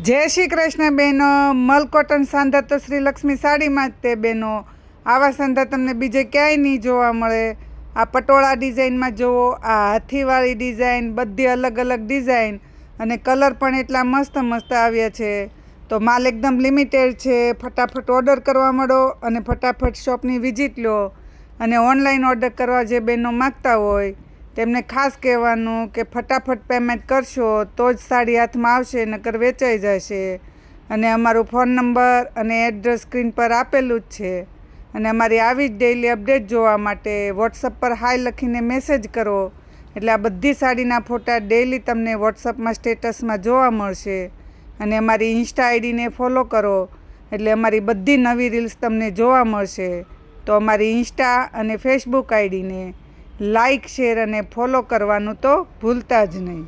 જય શ્રી કૃષ્ણ બહેનો. મલ કોટન સાંધા તો શ્રી લક્ષ્મી સાડીમાં જ તે બહેનો. આવા સાંધા તમને બીજે ક્યાંય નહીં જોવા મળે. આ પટોળા ડિઝાઇનમાં જુઓ, આ હાથીવાળી ડિઝાઇન, બધી અલગ અલગ ડિઝાઇન અને કલર પણ એટલા મસ્ત મસ્ત આવ્યા છે. તો માલ એકદમ લિમિટેડ છે. ફટાફટ ઓર્ડર કરવા માંડો અને ફટાફટ શોપની વિઝિટ લો. અને ઓનલાઈન ઓર્ડર કરવા જે બહેનો માગતા હોય તેમને ખાસ કહેવાનું કે ફટાફટ પેમેન્ટ કરશો તો જ સાડી હાથમાં આવશે, નકર વેચાઈ જશે. અને અમારું ફોન નંબર અને એડ્રેસ સ્ક્રીન પર આપેલું જ છે. અને અમારી આવી જ ડેઈલી અપડેટ જોવા માટે વોટ્સઅપ પર હાય લખીને મેસેજ કરો, એટલે આ બધી સાડીના ફોટા ડેઈલી તમને વોટ્સઅપમાં સ્ટેટસમાં જોવા મળશે. અને અમારી ઇન્સ્ટા આઈડીને ફોલો કરો, એટલે અમારી બધી નવી રીલ્સ તમને જોવા મળશે. તો અમારી ઇન્સ્ટા અને ફેસબુક આઈડીને લાઈક, શેર અને ફોલો કરવાનું તો ભૂલતા જ નહીં.